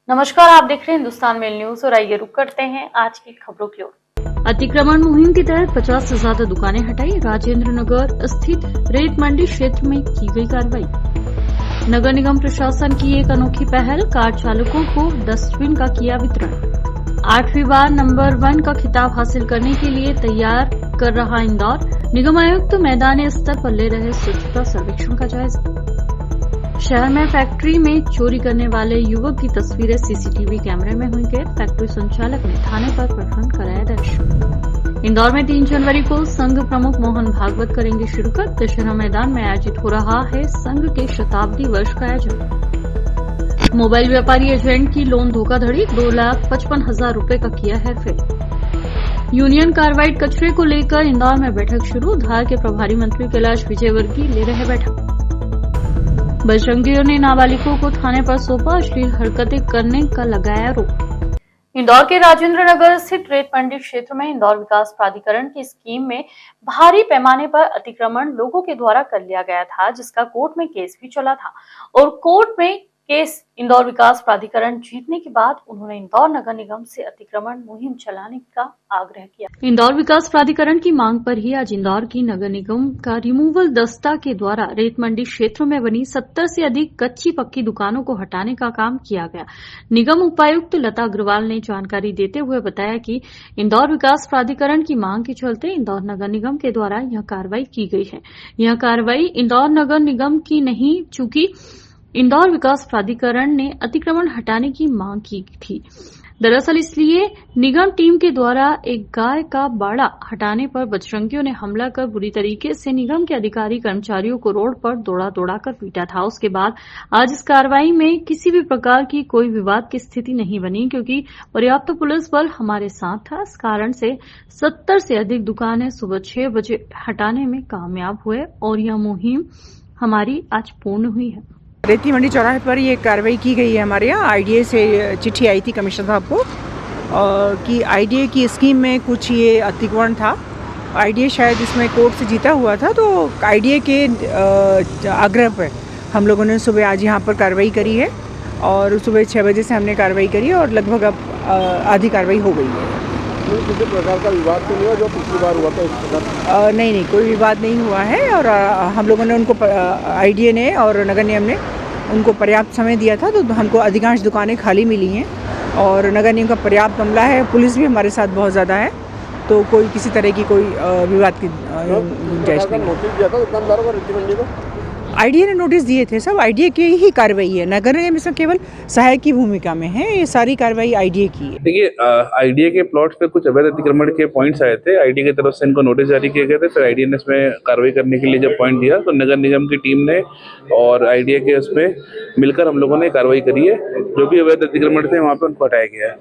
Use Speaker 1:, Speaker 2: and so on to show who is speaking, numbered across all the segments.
Speaker 1: नमस्कार, आप देख रहे हैं हिंदुस्तान मेल न्यूज और आइए रुक करते हैं आज की खबरों की ओर।
Speaker 2: अतिक्रमण मुहिम के तहत 50 से ज्यादा दुकानें हटाई। राजेंद्र नगर स्थित रेत मंडी क्षेत्र में की गई कार्रवाई। नगर निगम प्रशासन की एक अनोखी पहल, कार चालकों को डस्टबिन का किया वितरण। 8वीं बार नंबर 1 का खिताब हासिल करने के लिए तैयार कर रहा इंदौर। निगम आयुक्त मैदानी स्तर पर ले रहे स्वच्छता सर्वेक्षण का जायजा। शहर में फैक्ट्री में चोरी करने वाले युवक की तस्वीरें सीसीटीवी कैमरे में हुई कैद। फैक्ट्री संचालक ने थाने पर प्रकरण कराया दर्ज। इंदौर में 3 जनवरी को संघ प्रमुख मोहन भागवत करेंगे शिरकत। दशहरा मैदान में आयोजित हो रहा है संघ के शताब्दी वर्ष का आयोजन। मोबाइल व्यापारी एजेंट की लोन धोखाधड़ी, 2,55,000 रूपये का किया है फेल। यूनियन कार्बाइड कचरे को लेकर इंदौर में बैठक शुरू। धार के प्रभारी मंत्री कैलाश विजयवर्गीय ले रहे बैठक। बजरंगियों ने नाबालिगों को थाने पर सौंपा, अश्लील हरकतें करने का लगाया आरोप।
Speaker 1: इंदौर के राजेंद्र नगर स्थित रेत मंडी क्षेत्र में इंदौर विकास प्राधिकरण की स्कीम में भारी पैमाने पर अतिक्रमण लोगों के द्वारा कर लिया गया था, जिसका कोर्ट में केस भी चला था और कोर्ट में केस इंदौर विकास प्राधिकरण जीतने के बाद उन्होंने इंदौर नगर निगम से अतिक्रमण मुहिम चलाने का आग्रह किया।
Speaker 2: इंदौर विकास प्राधिकरण की मांग पर ही आज इंदौर की नगर निगम का रिमूवल दस्ता के द्वारा रेत मंडी क्षेत्र में बनी 70 से अधिक कच्ची पक्की दुकानों को हटाने का काम किया गया। निगम उपायुक्त लता अग्रवाल ने जानकारी देते हुए बताया कि इंदौर विकास प्राधिकरण की मांग के चलते इंदौर नगर निगम के द्वारा यह कार्रवाई की गई है। यह कार्रवाई इंदौर नगर निगम की नहीं, चूंकि इंदौर विकास प्राधिकरण ने अतिक्रमण हटाने की मांग की थी। दरअसल इसलिए निगम टीम के द्वारा एक गाय का बाड़ा हटाने पर बजरंगियों ने हमला कर बुरी तरीके से निगम के अधिकारी कर्मचारियों को रोड पर दौड़ा कर पीटा था। उसके बाद आज इस कार्रवाई में किसी भी प्रकार की कोई विवाद की स्थिति नहीं बनी, क्योंकि पर्याप्त पुलिस बल हमारे साथ था। इस कारण से 70 से अधिक दुकानें सुबह 6 बजे हटाने में कामयाब हुए और यह मुहिम हमारी आज पूर्ण हुई है।
Speaker 3: रेती मंडी चौराहे पर ये कार्रवाई की गई है। हमारे यहाँ आईडीए से चिट्ठी आई थी कमिश्नर साहब को कि आईडीए की स्कीम में कुछ ये अतिक्रमण था। आईडीए शायद इसमें कोर्ट से जीता हुआ था, तो आईडीए के आग्रह पर हम लोगों ने सुबह आज यहाँ पर कार्रवाई करी है और सुबह 6 बजे से हमने कार्रवाई करी है और लगभग अब आधी कार्रवाई हो गई है।
Speaker 4: किसी प्रकार का विवाद तो नहीं हुआ जो पिछली बार हुआ था इस प्रकार?
Speaker 3: नहीं, कोई विवाद नहीं हुआ है और हम लोगों ने उनको आईडीए ने और नगर निगम ने उनको पर्याप्त समय दिया था, तो हमको अधिकांश दुकानें खाली मिली हैं और नगर निगम का पर्याप्त अमला है। पुलिस भी हमारे साथ बहुत ज़्यादा है, तो कोई किसी तरह की कोई विवाद की गुंजाइश नहीं।
Speaker 4: नोटिस दिया था दुकानदारों को रेती मंडी को?
Speaker 3: आईडीए ने नोटिस दिए थे, सब आईडीए की ही कार्रवाई है। नगर निगम इसमें केवल सहायक की भूमिका में है। ये सारी कार्रवाई आईडीए की है।
Speaker 5: देखिए, आईडीए के प्लॉट्स पे कुछ अवैध अतिक्रमण के पॉइंट्स आए थे। आईडीए की तरफ से इनको नोटिस जारी किए गए थे। फिर आईडीए ने इसमें कार्रवाई करने के लिए जब पॉइंट दिया तो नगर निगम की टीम ने और आईडीए के उसमें मिलकर हम लोगों ने कार्रवाई करी है। जो भी अवैध अतिक्रमण थे वहाँ पे उनको हटाया गया है।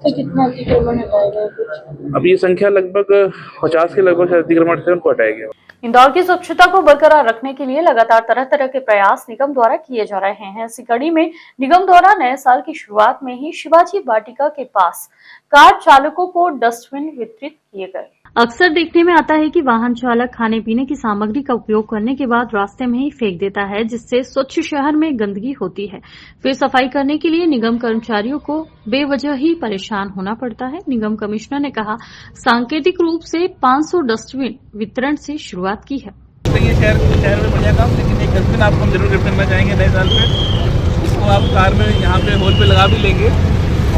Speaker 1: कितना अतिक्रमण हटाया गया?
Speaker 5: अब ये संख्या लगभग 50 के लगभग अतिक्रमण थे, उनको हटाया गया।
Speaker 1: इंदौर की स्वच्छता को बरकरार रखने के लिए लगातार तरह तरह के प्रयास निगम द्वारा किए जा रहे हैं। इसी कड़ी में निगम द्वारा नए साल की शुरुआत में ही शिवाजी वाटिका के पास कार चालकों को डस्टबिन वितरित किए गए।
Speaker 2: अक्सर देखने में आता है कि वाहन चालक खाने पीने की सामग्री का उपयोग करने के बाद रास्ते में ही फेंक देता है, जिससे स्वच्छ शहर में गंदगी होती है। फिर सफाई करने के लिए निगम कर्मचारियों को बेवजह ही परेशान होना पड़ता है। निगम कमिश्नर ने कहा, सांकेतिक रूप से 500 डस्टबिन वितरण से शुरुआत की है।
Speaker 6: ये शहर में बढ़िया काम, लेकिन एक डस्टबिन आपको हम जरूर गिफ्ट करना चाहेंगे नए साल पे। इसको आप कार में यहाँ पे होल पे लगा भी लेंगे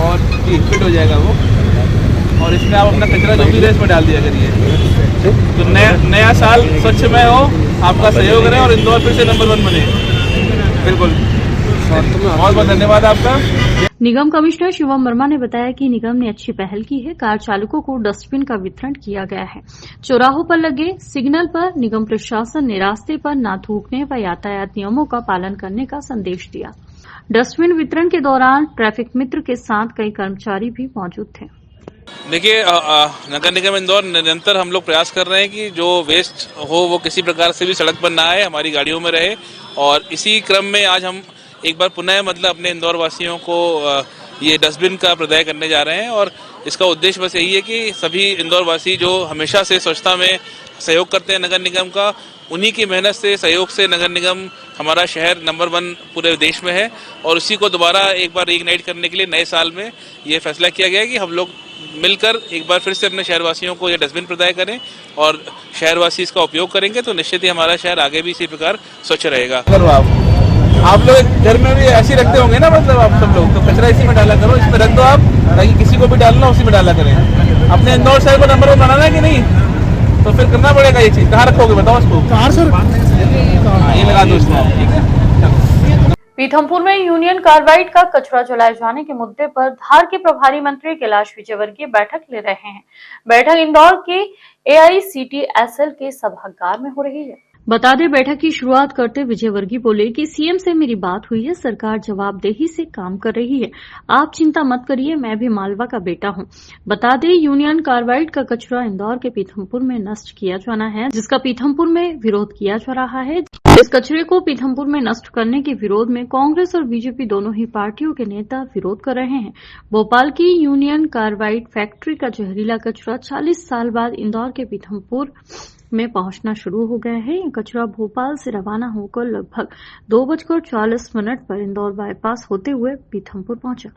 Speaker 6: और फिट हो जाएगा वो, और इसमें आप अपना कचरा जो भी रेस में डाल दिया करिए। तो नया साल स्वच्छमय हो, आपका सहयोग रहे और इंदौर फिर से नंबर 1 बने। बिल्कुल, बहुत बहुत धन्यवाद आपका।
Speaker 2: निगम कमिश्नर शिवम वर्मा ने बताया कि निगम ने अच्छी पहल की है। कार चालकों को डस्टबिन का वितरण किया गया है। चौराहों पर लगे सिग्नल पर निगम प्रशासन ने रास्ते पर न थूकने व यातायात नियमों का पालन करने का संदेश दिया। डस्टबिन वितरण के दौरान ट्रैफिक मित्र के साथ कई कर्मचारी भी मौजूद थे।
Speaker 6: देखिए, नगर निगम इंदौर निरंतर हम लोग प्रयास कर रहे हैं कि जो वेस्ट हो वो किसी प्रकार से भी सड़क पर ना आए, हमारी गाड़ियों में रहे। और इसी क्रम में आज हम एक बार पुनः अपने इंदौर वासियों को ये डस्टबिन का प्रदाय करने जा रहे हैं। और इसका उद्देश्य बस यही है कि सभी इंदौर वासी जो हमेशा से स्वच्छता में सहयोग करते हैं नगर निगम का, उन्हीं की मेहनत से, सहयोग से नगर निगम हमारा शहर नंबर 1 पूरे देश में है और उसी को दोबारा एक बार रीइग्नाइट करने के लिए नए साल में ये फैसला किया गया है कि हम लोग मिलकर एक बार फिर से अपने शहरवासियों को ये डस्टबिन प्रदाय करें और शहरवासी इसका उपयोग करेंगे तो निश्चित ही हमारा शहर आगे भी इसी प्रकार स्वच्छ रहेगा। आप लोग घर में भी ऐसे रखते होंगे ना, मतलब आप सब लोग तो कचरा इसी में डाला करो, इसमें रख दो आप, ताकि किसी को भी डालना उसी में डाला करें। अपने इंदौर शहर को नंबर 1 बनाना है कि नहीं, तो फिर करना पड़ेगा ये चीज। कहाँ रखोगे बताओ उसको? ये लगा दो इसमें, ठीक है।
Speaker 1: पीथमपुर में यूनियन कार्बाइड का कचरा जलाए जाने के मुद्दे पर धार के प्रभारी मंत्री कैलाश विजयवर्गीय बैठक ले रहे हैं। बैठक इंदौर के AICTSL के सभागार में हो रही है।
Speaker 2: बता दें, बैठक की शुरुआत करते विजयवर्गीय बोले कि सीएम से मेरी बात हुई है, सरकार जवाबदेही से काम कर रही है, आप चिंता मत करिए, मैं भी मालवा का बेटा हूं। बता दें, यूनियन कार्बाइड का कचरा इंदौर के पीथमपुर में नष्ट किया जाना है, जिसका पीथमपुर में विरोध किया जा रहा है। इस कचरे को पीथमपुर में नष्ट करने के विरोध में कांग्रेस और बीजेपी दोनों ही पार्टियों के नेता विरोध कर रहे हैं। भोपाल की यूनियन कार्बाइड फैक्ट्री का जहरीला कचरा 40 साल बाद इंदौर के पीथमपुर में पहुंचना शुरू हो गया है। यह कचरा भोपाल से रवाना होकर लगभग 2:40 पर इंदौर बाईपास होते हुए पीथमपुर पहुंचा।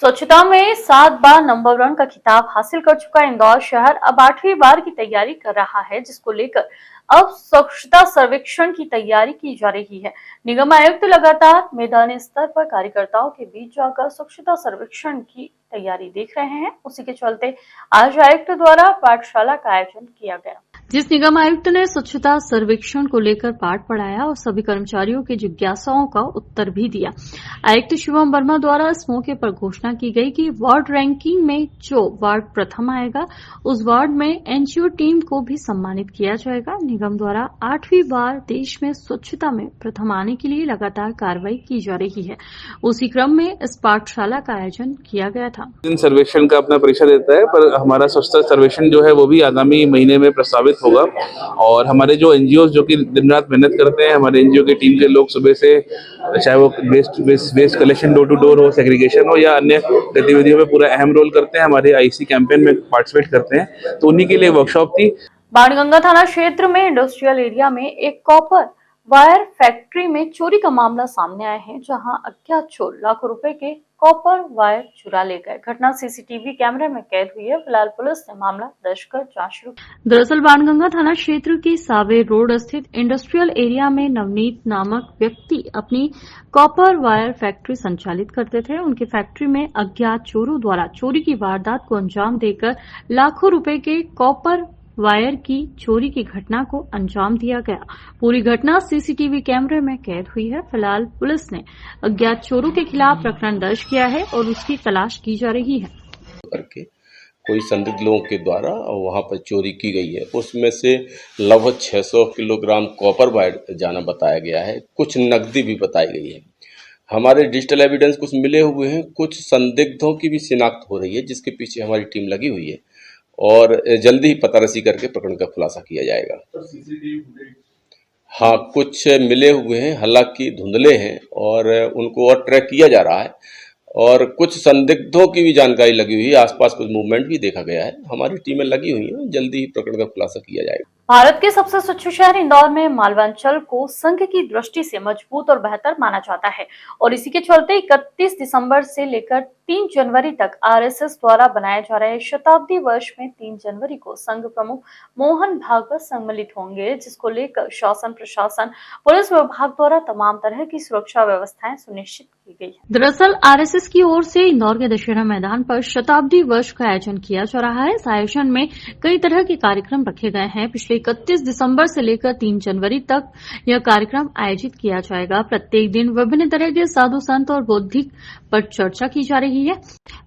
Speaker 1: स्वच्छता में 7 बार नंबर 1 का खिताब हासिल कर चुका इंदौर शहर अब 8वीं बार की तैयारी कर रहा है, जिसको लेकर अब स्वच्छता सर्वेक्षण की तैयारी की जा रही है। निगम आयुक्त लगातार मैदानी स्तर पर कार्यकर्ताओं के बीच जाकर स्वच्छता सर्वेक्षण की तैयारी देख रहे हैं। उसी के चलते आज आयुक्त द्वारा पाठशाला का आयोजन किया गया,
Speaker 2: जिस निगम आयुक्त ने स्वच्छता सर्वेक्षण को लेकर पाठ पढ़ाया और सभी कर्मचारियों की जिज्ञासाओं का उत्तर भी दिया। आयुक्त शिवम वर्मा द्वारा इस मौके पर घोषणा की गई कि वार्ड रैंकिंग में जो वार्ड प्रथम आएगा उस वार्ड में एनजीओ टीम को भी सम्मानित किया जाएगा। निगम द्वारा 8वीं बार देश में स्वच्छता में प्रथम आने के लिए लगातार कार्रवाई की जा रही है। उसी क्रम में इस पाठशाला का आयोजन किया गया था।
Speaker 5: सर्वेक्षण का अपना परीक्षा देता है, पर हमारा स्वच्छता सर्वेक्षण जो है वो भी आगामी महीने में प्रस्तावित होगा और हमारे जो एनजीओ जो कि दिन रात मेहनत करते हैं, हमारे एनजीओ की टीम के लोग सुबह से, चाहे वो waste collection door to door हो, सेग्रीगेशन हो या अन्य गतिविधियों में पूरा अहम रोल करते हैं, हमारे आईसी कैंपेन में पार्टिसिपेट करते हैं, तो उन्हीं के लिए वर्कशॉप थी।
Speaker 1: बाणगंगा थाना क्षेत्र में इंडस्ट्रियल एरिया में एक कॉपर वायर फैक्ट्री में चोरी का मामला सामने आया है, जहां अज्ञात चोर लाखों रुपए के कॉपर वायर चुरा ले गए। घटना सीसीटीवी कैमरे में कैद हुई है। फिलहाल पुलिस ने मामला दर्ज कर जांच शुरू की।
Speaker 2: दरअसल बाणगंगा थाना क्षेत्र के सावेर रोड स्थित इंडस्ट्रियल एरिया में नवनीत नामक व्यक्ति अपनी कॉपर वायर फैक्ट्री संचालित करते थे। उनकी फैक्ट्री में अज्ञात चोरों द्वारा चोरी की वारदात को अंजाम देकर लाखों रुपए के कॉपर वायर की चोरी की घटना को अंजाम दिया गया। पूरी घटना सीसीटीवी कैमरे में कैद हुई है। फिलहाल पुलिस ने अज्ञात चोरों के खिलाफ प्रकरण दर्ज किया है और उसकी तलाश की जा रही है।
Speaker 7: करके कोई संदिग्ध लोगों के द्वारा वहां पर चोरी की गई है, उसमें से लगभग 600 किलोग्राम कॉपर वायर जाना बताया गया है। कुछ नकदी भी बताई गई है। हमारे डिजिटल एविडेंस कुछ मिले हुए हैं, कुछ संदिग्धों की भी शिनाख्त हो रही है, जिसके पीछे हमारी टीम लगी हुई है और जल्दी ही पतारसी करके प्रकरण का खुलासा किया जाएगा। हाँ, कुछ मिले हुए हैं, हालांकि धुंधले हैं और उनको और ट्रैक किया जा रहा है और कुछ संदिग्धों की भी जानकारी लगी हुई है। आसपास कुछ मूवमेंट भी देखा गया है। हमारी टीमें लगी हुई हैं, जल्दी ही प्रकरण का खुलासा किया जाएगा।
Speaker 1: भारत के सबसे स्वच्छ शहर इंदौर में मालवांचल को संघ की दृष्टि से मजबूत और बेहतर माना जाता है और इसी के चलते 31 दिसंबर से लेकर 3 जनवरी तक आरएसएस द्वारा बनाए जा रहे शताब्दी वर्ष में 3 जनवरी को संघ प्रमुख मोहन भागवत सम्मिलित होंगे, जिसको लेकर शासन प्रशासन पुलिस विभाग द्वारा तमाम तरह की सुरक्षा व्यवस्थाएं सुनिश्चित की गई है।
Speaker 2: दरअसल आरएसएस की ओर से इंदौर के दशहरा मैदान पर शताब्दी वर्ष का आयोजन किया जा रहा है। इस आयोजन में कई तरह के कार्यक्रम रखे गए हैं। पिछले 31 दिसंबर से लेकर 3 जनवरी तक यह कार्यक्रम आयोजित किया जाएगा। प्रत्येक दिन विभिन्न तरह के साधु संत और बौद्धिक पर चर्चा की जा रही है।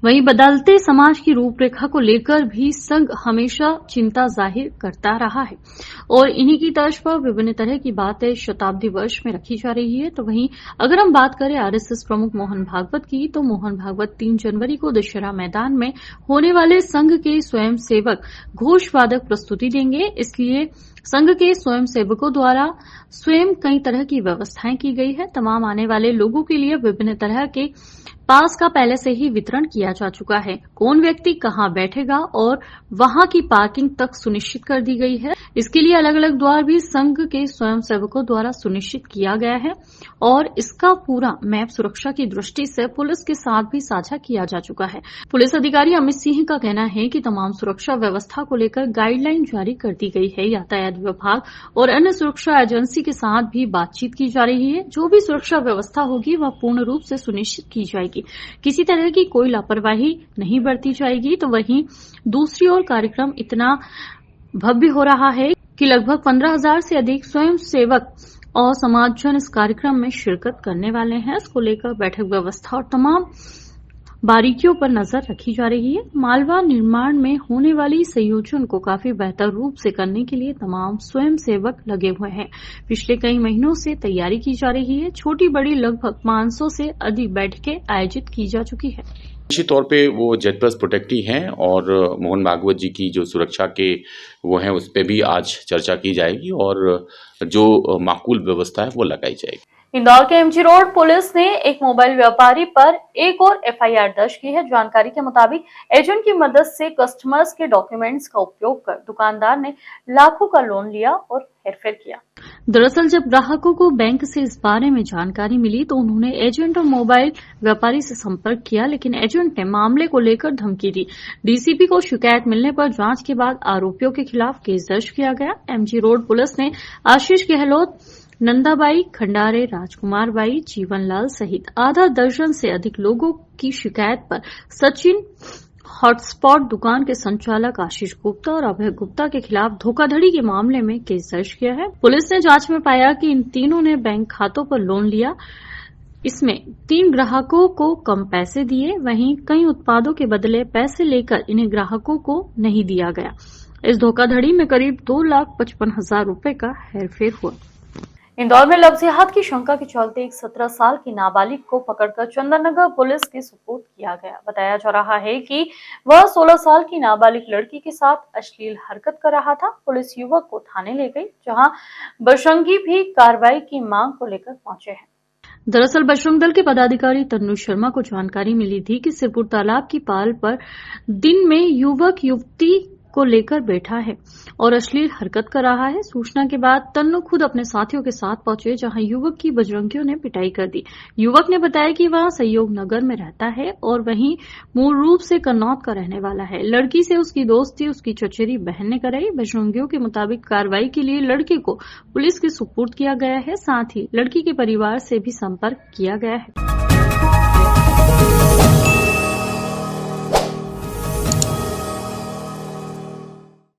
Speaker 2: वहीं बदलते समाज की रूपरेखा को लेकर भी संघ हमेशा चिंता जाहिर करता रहा है और इन्हीं की तर्ज पर विभिन्न तरह की बातें शताब्दी वर्ष में रखी जा रही है। तो वहीं अगर हम बात करें आरएसएस प्रमुख मोहन भागवत की, तो मोहन भागवत 3 जनवरी को दशहरा मैदान में होने वाले संघ के स्वयंसेवक घोषवादक प्रस्तुति देंगे। इसलिए संघ के स्वयंसेवकों द्वारा स्वयं कई तरह की व्यवस्थाएं की गई है। तमाम आने वाले लोगों के लिए विभिन्न तरह के पास का पहले से ही वितरण किया जा चुका है। कौन व्यक्ति कहां बैठेगा और वहां की पार्किंग तक सुनिश्चित कर दी गई है। इसके लिए अलग अलग द्वार भी संघ के स्वयंसेवकों द्वारा सुनिश्चित किया गया है और इसका पूरा मैप सुरक्षा की दृष्टि से पुलिस के साथ भी साझा किया जा चुका है। पुलिस अधिकारी अमित सिंह का कहना है कि तमाम सुरक्षा व्यवस्था को लेकर गाइडलाइन जारी कर दी गई है। यातायात विभाग और अन्य सुरक्षा एजेंसी के साथ भी बातचीत की जा रही है। जो भी सुरक्षा व्यवस्था होगी वह पूर्ण रूप से सुनिश्चित की जाएगी। किसी तरह की कोई लापरवाही नहीं बरती जाएगी। तो वहीं दूसरी ओर कार्यक्रम इतना भव्य हो रहा है कि लगभग 15,000 से अधिक स्वयंसेवक और समाजजन इस कार्यक्रम में शिरकत करने वाले हैं। इसको लेकर बैठक व्यवस्था और तमाम बारीकियों पर नजर रखी जा रही है। मालवा निर्माण में होने वाली संयोजन को काफी बेहतर रूप से करने के लिए तमाम स्वयंसेवक लगे हुए हैं। पिछले कई महीनों से तैयारी की जा रही है। छोटी बड़ी लगभग 500 से अधिक बैठकें आयोजित की जा चुकी है।
Speaker 8: निश्चित तौर पे वो जेड प्लस प्रोटेक्टी हैं और मोहन भागवत जी की जो सुरक्षा के वो हैं उस पर भी आज चर्चा की जाएगी और जो माकूल व्यवस्था है वो लगाई जाएगी।
Speaker 1: इंदौर के एमजी रोड पुलिस ने एक मोबाइल व्यापारी पर एक और एफआईआर दर्ज की है। जानकारी के मुताबिक एजेंट की मदद से कस्टमर्स के डॉक्यूमेंट्स का उपयोग कर दुकानदार ने लाखों का लोन लिया और हेरफेर किया।
Speaker 2: दरअसल जब ग्राहकों को बैंक से इस बारे में जानकारी मिली तो उन्होंने एजेंट और मोबाइल व्यापारी से संपर्क किया, लेकिन एजेंट ने मामले को लेकर धमकी दी। डीसीपी को शिकायत मिलने पर जांच के बाद आरोपियों के खिलाफ केस दर्ज किया गया। एमजी रोड पुलिस ने आशीष गहलोत, नंदाबाई खंडारे, राजकुमार बाई, जीवनलाल सहित आधा दर्जन से अधिक लोगों की शिकायत पर सचिन हॉटस्पॉट दुकान के संचालक आशीष गुप्ता और अभय गुप्ता के खिलाफ धोखाधड़ी के मामले में केस दर्ज किया है। पुलिस ने जांच में पाया कि इन तीनों ने बैंक खातों पर लोन लिया। इसमें 3 ग्राहकों को कम पैसे दिए, वहीं कई उत्पादों के बदले पैसे लेकर इन्हें ग्राहकों को नहीं दिया गया। इस धोखाधड़ी में करीब 2,55,000 रुपए का हेरफेर हुआ।
Speaker 1: इंदौर में लफ्जियात की शंका के चलते एक 17 साल की नाबालिग को पकड़कर चंदननगर पुलिस के सुपुर्द किया गया। बताया जा रहा है कि वह 16 साल की नाबालिग लड़की के साथ अश्लील हरकत कर रहा था। पुलिस युवक को थाने ले गई, जहां बजरंगी भी कार्रवाई की मांग को लेकर पहुंचे हैं।
Speaker 2: दरअसल बजरंग दल के पदाधिकारी तन्नू शर्मा को जानकारी मिली थी कि सिरपुर तालाब की पाल पर दिन में युवक युवती को लेकर बैठा है और अश्लील हरकत कर रहा है। सूचना के बाद तन्नू खुद अपने साथियों के साथ पहुंचे, जहां युवक की बजरंगियों ने पिटाई कर दी। युवक ने बताया कि वह सहयोग नगर में रहता है और वहीं मूल रूप से कन्नौज का रहने वाला है। लड़की से उसकी दोस्ती उसकी चचेरी बहन ने कराई। बजरंगियों के मुताबिक कार्रवाई के लिए लड़के को पुलिस के सुपुर्द किया गया है। साथ ही लड़की के परिवार से भी संपर्क किया गया है।